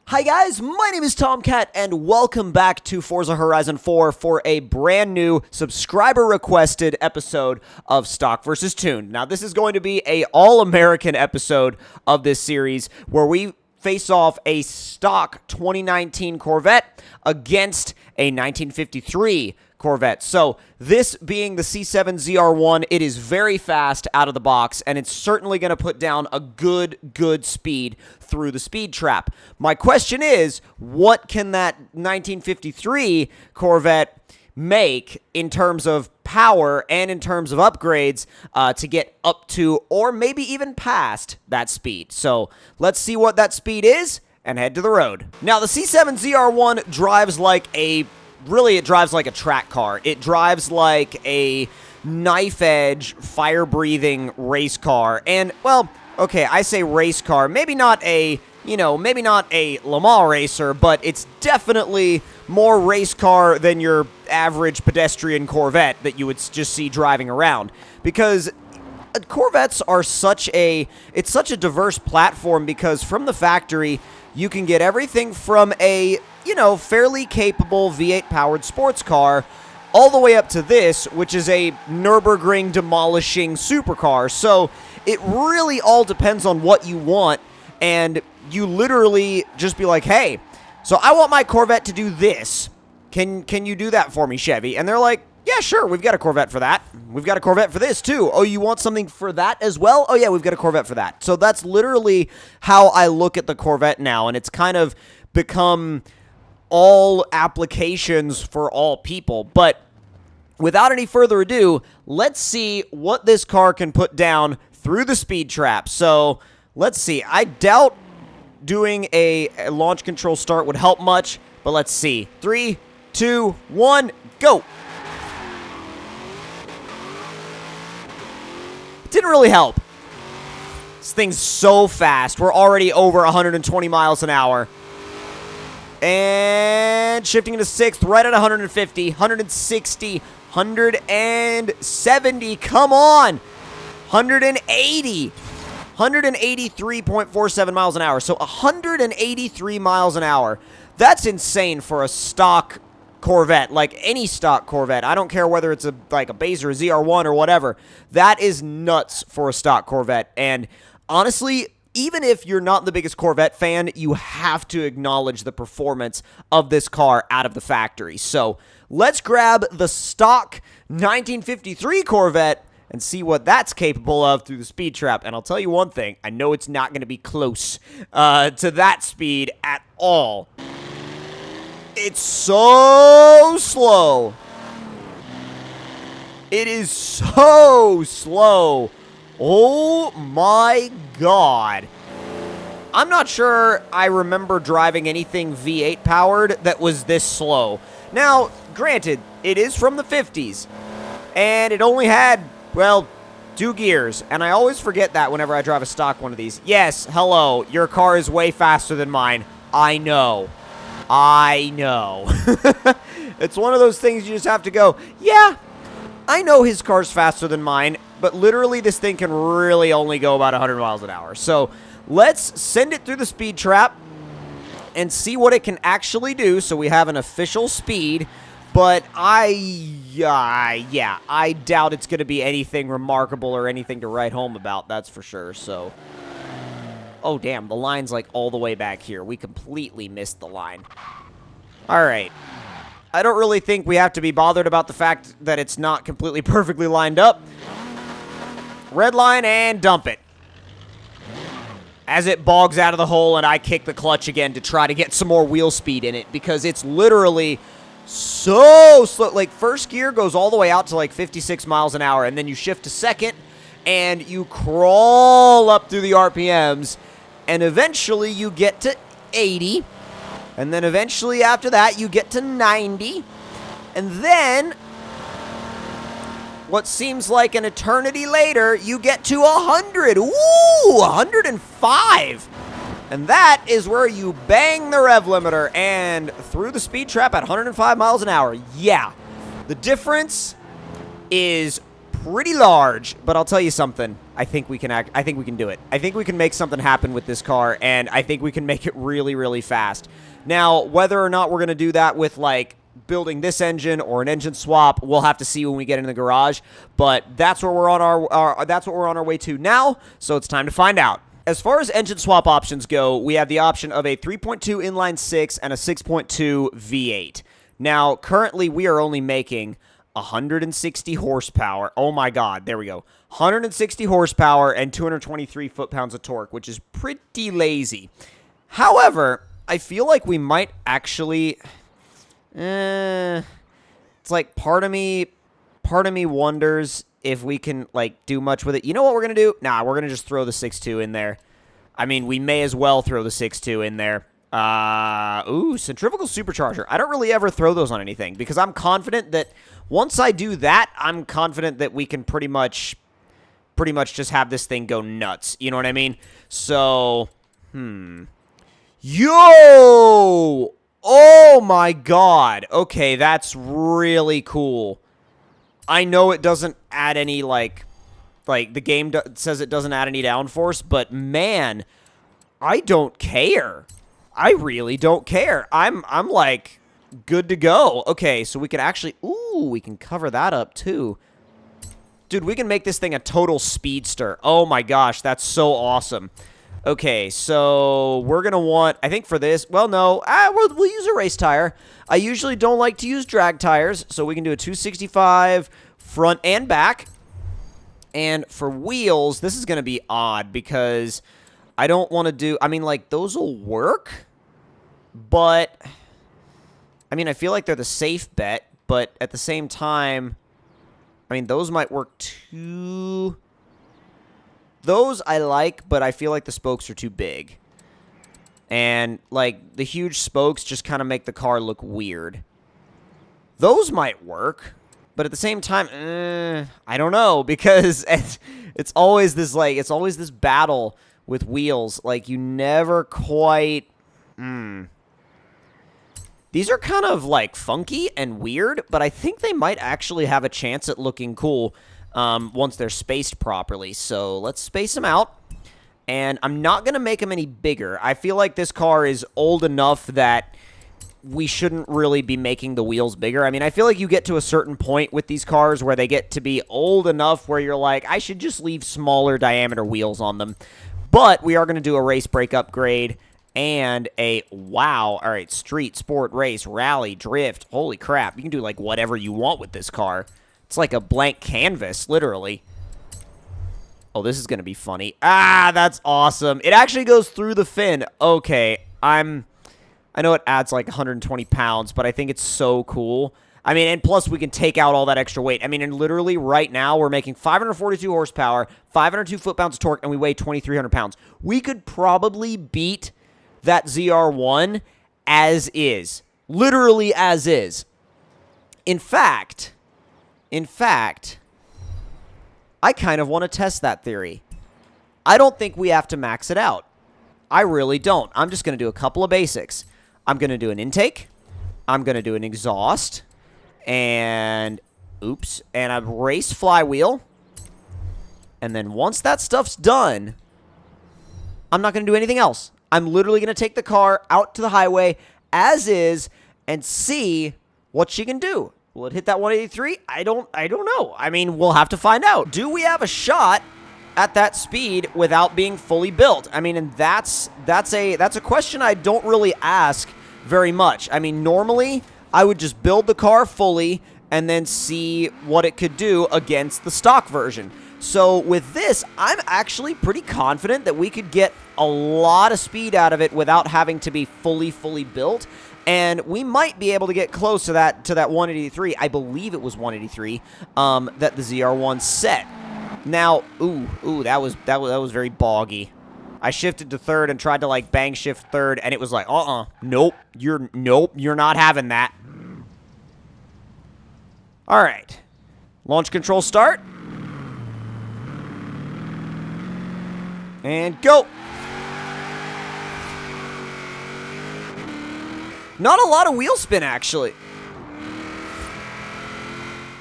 Hi guys, my name is Tomcat and welcome back to Forza Horizon 4 for a brand new subscriber requested episode of Stock vs. Tuned. Now this is going to be a all-American episode of this series where we face off a stock 2019 Corvette against a 1953 Corvette. So this being the C7 ZR1, it is very fast out of the box, and it's certainly going to put down a good speed through the speed trap. My question is, what can that 1953 Corvette make in terms of power and in terms of upgrades to get up to or maybe even past that speed? So let's see what that speed is and head to the road. Now the C7 ZR1 drives like a it drives like a track car. It drives like a knife-edge, fire-breathing race car. And, well, okay, I say race car. Maybe not a, maybe not a Le Mans racer, but it's definitely more race car than your average pedestrian Corvette that you would just see driving around. Because Corvettes are it's such a diverse platform because from the factory, you can get everything from a fairly capable V8-powered sports car, all the way up to this, which is a Nürburgring demolishing supercar. So it really all depends on what you want, and you literally just be like, hey, so I want my Corvette to do this. Can you do that for me, Chevy? And they're like, yeah, sure, we've got a Corvette for that. We've got a Corvette for this, too. Oh, you want something for that as well? Oh, yeah, we've got a Corvette for that. So that's literally how I look at the Corvette now, and it's kind of become all applications for all people. But without any further ado, let's see what this car can put down through the speed trap. So let's see. I doubt doing a launch control start would help much, but let's see. 3, 2, 1, go. Didn't really help. This thing's so fast. We're already over 120 miles an hour. And shifting into 6th, right at 150, 160, 170, come on, 180, 183.47 miles an hour, so 183 miles an hour. That's insane for a stock Corvette, like any stock Corvette. I don't care whether it's like a base or a ZR1 or whatever. That is nuts for a stock Corvette, and honestly, even if you're not the biggest Corvette fan, you have to acknowledge the performance of this car out of the factory. So let's grab the stock 1953 Corvette and see what that's capable of through the speed trap. And I'll tell you one thing, I know it's not going to be close to that speed at all. It's so slow. It is so slow. Oh my God. I'm not sure I remember driving anything V8 powered that was this slow. Now, granted, it is from the 50s, and it only had, well, 2 gears, and I always forget that whenever I drive a stock one of these. Yes, hello, your car is way faster than mine. I know. It's one of those things you just have to go, yeah, I know his car's faster than mine, but literally this thing can really only go about 100 miles an hour. So let's send it through the speed trap and see what it can actually do so we have an official speed. But I doubt it's going to be anything remarkable or anything to write home about, that's for sure. So, oh damn, the line's like all the way back here. We completely missed the line. All right. I don't really think we have to be bothered about the fact that it's not completely perfectly lined up. Red line and dump it. As it bogs out of the hole and I kick the clutch again to try to get some more wheel speed in it because it's literally so slow. Like first gear goes all the way out to like 56 miles an hour and then you shift to second and you crawl up through the RPMs and eventually you get to 80. And then eventually after that, you get to 90. And then, what seems like an eternity later, you get to 100. Ooh, 105. And that is where you bang the rev limiter and through the speed trap at 105 miles an hour. Yeah, the difference is pretty large, but I'll tell you something. I think we can do it. I think we can make something happen with this car, and I think we can make it really, really fast. Now, whether or not we're going to do that with, like, building this engine or an engine swap, we'll have to see when we get in the garage, but that's where we're on our way to now, so it's time to find out. As far as engine swap options go, we have the option of a 3.2 inline 6 and a 6.2 V8. Now, currently, we are only making 160 horsepower. Oh my god, there we go. 160 horsepower and 223 foot-pounds of torque, which is pretty lazy. However, I feel like we might actually... it's like part of me wonders if we can, like, do much with it. You know what we're going to do? Nah, we're going to just throw the 6.2 in there. I mean, we may as well throw the 6.2 in there. Ooh, centrifugal supercharger. I don't really ever throw those on anything because I'm confident that once I do that, I'm confident that we can pretty much just have this thing go nuts. You know what I mean? So, Yo! Oh my god. Okay, that's really cool. I know it doesn't add any, like the game says it doesn't add any downforce, but man, I don't care. I really don't care. I'm like good to go. Okay, so we can actually, ooh, we can cover that up too. Dude, we can make this thing a total speedster. Oh my gosh, that's so awesome. Okay, so we're going to want, I think for this, well, no, we'll use a race tire. I usually don't like to use drag tires, so we can do a 265 front and back. And for wheels, this is going to be odd because I don't want to do, I mean, like, those will work, but, I mean, I feel like they're the safe bet, but at the same time, I mean, those might work too. Those I like, but I feel like the spokes are too big. And, like, the huge spokes just kind of make the car look weird. Those might work, but at the same time, I don't know, because it's always this, like, it's always this battle with wheels. Like, you never quite, These are kind of, like, funky and weird, but I think they might actually have a chance at looking cool once they're spaced properly. So let's space them out. And I'm not going to make them any bigger. I feel like this car is old enough that we shouldn't really be making the wheels bigger. I mean, I feel like you get to a certain point with these cars where they get to be old enough where you're like, I should just leave smaller diameter wheels on them. But we are going to do a race brake upgrade and a, wow, all right, street, sport, race, rally, drift. Holy crap. You can do, like, whatever you want with this car. It's like a blank canvas, literally. Oh, this is going to be funny. Ah, that's awesome. It actually goes through the fin. Okay, I know it adds like 120 pounds, but I think it's so cool. I mean, and plus we can take out all that extra weight. I mean, and literally right now we're making 542 horsepower, 502 foot-pounds of torque, and we weigh 2,300 pounds. We could probably beat that ZR1 as is. Literally as is. In fact, I kind of want to test that theory. I don't think we have to max it out. I really don't. I'm just going to do a couple of basics. I'm going to do an intake. I'm going to do an exhaust. And, oops, and a race flywheel. And then once that stuff's done, I'm not going to do anything else. I'm literally going to take the car out to the highway as is and see what she can do. Will it hit that 183? I don't know. I mean, we'll have to find out. Do we have a shot at that speed without being fully built? I mean, and that's a question I don't really ask very much. I mean, normally I would just build the car fully and then see what it could do against the stock version. So with this, I'm actually pretty confident that we could get a lot of speed out of it without having to be fully built. And we might be able to get close to that 183. I believe it was 183 that the ZR1 set. Now, ooh, that was very boggy. I shifted to third and tried to, like, bang shift third, and it was like, nope, you're not having that. All right, launch control start, and go. Not a lot of wheel spin, actually.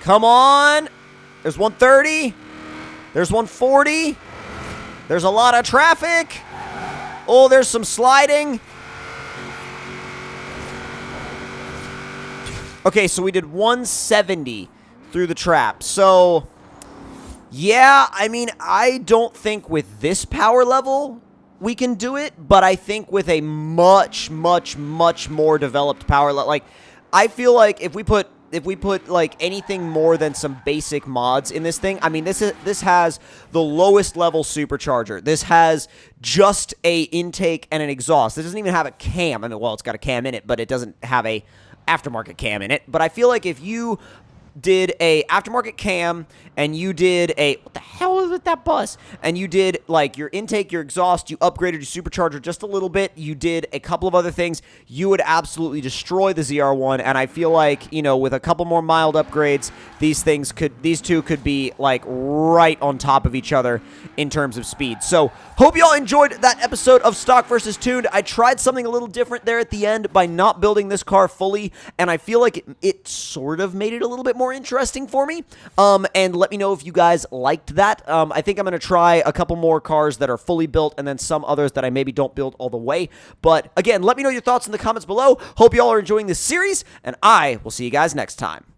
Come on. There's 130. There's 140. There's a lot of traffic. Oh, there's some sliding. Okay, so we did 170 through the trap. So, yeah, I mean, I don't think with this power level we can do it, but I think with a much, much, much more developed power level, like, I feel like if we put like anything more than some basic mods in this thing, I mean, this has the lowest level supercharger. This has just a intake and an exhaust. This doesn't even have a cam. I mean, well, it's got a cam in it, but it doesn't have a aftermarket cam in it. But I feel like if you did a aftermarket cam and you did a, what the hell is with that bus? And you did like your intake, your exhaust, you upgraded your supercharger just a little bit, you did a couple of other things, you would absolutely destroy the ZR1. And I feel like, you know, with a couple more mild upgrades, these two could be like right on top of each other in terms of speed. So hope y'all enjoyed that episode of Stock versus Tuned. I tried something a little different there at the end by not building this car fully, and I feel like it sort of made it a little bit more interesting for me. And let me know if you guys liked that. I think I'm going to try a couple more cars that are fully built and then some others that I maybe don't build all the way. But again, let me know your thoughts in the comments below. Hope y'all are enjoying this series, and I will see you guys next time.